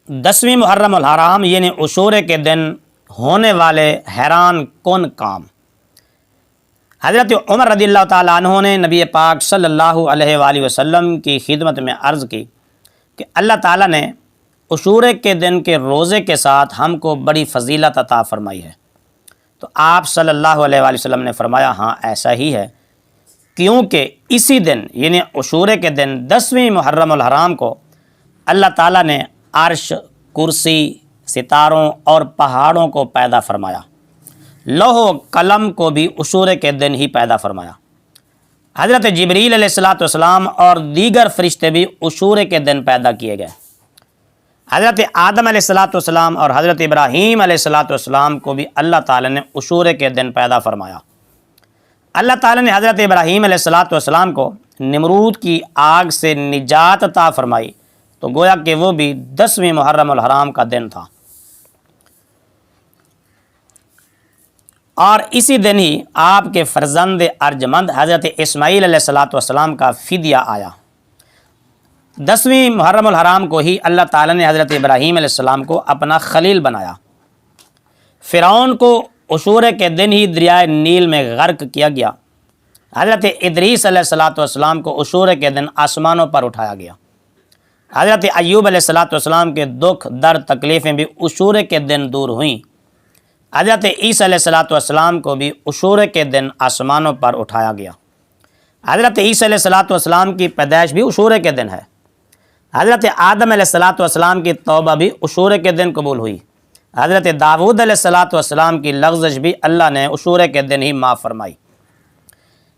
10ویں محرم الحرام یعنی عشورے کے دن ہونے والے حیران کن کام۔ حضرت عمر رضی اللہ تعالیٰ عنہ نے نبی پاک صلی اللہ علیہ وآلہ وسلم کی خدمت میں عرض کی کہ اللہ تعالیٰ نے عشورے کے دن کے روزے کے ساتھ ہم کو بڑی فضیلت عطا فرمائی ہے۔ تو آپ صلی اللہ علیہ وآلہ وسلم نے فرمایا ہاں ایسا ہی ہے، کیونکہ اسی دن یعنی عشورے کے دن 10ویں محرم الحرام کو اللہ تعالیٰ نے عرش، کرسی، ستاروں اور پہاڑوں کو پیدا فرمایا، لوح و قلم کو بھی عشورے کے دن ہی پیدا فرمایا۔ حضرت جبریل علیہ السلام اور دیگر فرشتے بھی عشورے کے دن پیدا کیے گئے۔ حضرت آدم علیہ السلام اور حضرت ابراہیم علیہ السلام کو بھی اللہ تعالیٰ نے عشورے کے دن پیدا فرمایا۔ اللہ تعالیٰ نے حضرت ابراہیم علیہ السلام کو نمرود کی آگ سے نجات عطا فرمائی، تو گویا کہ وہ بھی 10ویں محرم الحرام کا دن تھا۔ اور اسی دن ہی آپ کے فرزند ارجمند حضرت اسماعیل علیہ السلام کا فدیہ آیا۔ 10ویں محرم الحرام کو ہی اللہ تعالیٰ نے حضرت ابراہیم علیہ السلام کو اپنا خلیل بنایا۔ فرعون کو عشورے کے دن ہی دریائے نیل میں غرق کیا گیا۔ حضرت ادریس علیہ السلام کو عشورے کے دن آسمانوں پر اٹھایا گیا۔ حضرت ایوب علیہ السلام کے دکھ درد تکلیفیں بھی عشورے کے دن دور ہوئیں۔ حضرت عیسیٰ علیہ السلام کو بھی عشورے کے دن آسمانوں پر اٹھایا گیا۔ حضرت عیسیٰ علیہ السلام کی پیدائش بھی عشورے کے دن ہے۔ حضرت آدم علیہ السلام کی توبہ بھی عشورے کے دن قبول ہوئی۔ حضرت داؤد علیہ السلام کی لغزش بھی اللہ نے عشورے کے دن ہی معاف فرمائی۔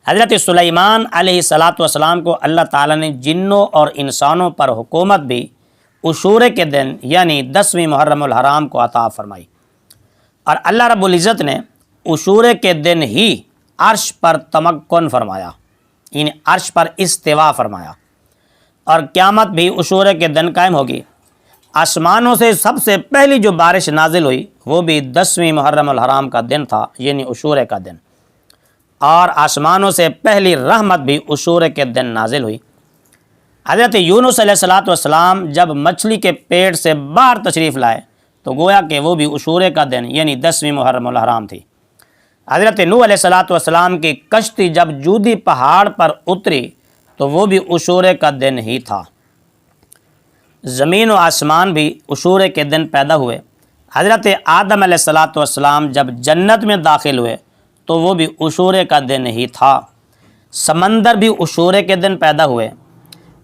حضرت سلیمان علیہ السلام کو اللہ تعالیٰ نے جنوں اور انسانوں پر حکومت بھی عشورے کے دن یعنی 10ویں محرم الحرام کو عطا فرمائی۔ اور اللہ رب العزت نے عشورے کے دن ہی عرش پر تمکن فرمایا، یعنی عرش پر استوا فرمایا، اور قیامت بھی عشورے کے دن قائم ہوگی۔ آسمانوں سے سب سے پہلی جو بارش نازل ہوئی وہ بھی 10ویں محرم الحرام کا دن تھا، یعنی عشورے کا دن، اور آسمانوں سے پہلی رحمت بھی عشورے کے دن نازل ہوئی۔ حضرت یونس علیہ السلام جب مچھلی کے پیٹ سے باہر تشریف لائے تو گویا کہ وہ بھی عشورے کا دن یعنی 10ویں محرم الحرام تھی۔ حضرت نوح علیہ السلام کی کشتی جب جودی پہاڑ پر اتری تو وہ بھی عشورے کا دن ہی تھا۔ زمین و آسمان بھی عشورے کے دن پیدا ہوئے۔ حضرت آدم علیہ السلام جب جنت میں داخل ہوئے تو وہ بھی عشورے کا دن ہی تھا۔ سمندر بھی عشورے کے دن پیدا ہوئے۔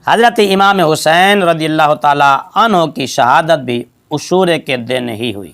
حضرت امام حسین رضی اللہ تعالیٰ عنہ کی شہادت بھی عشورے کے دن ہی ہوئی۔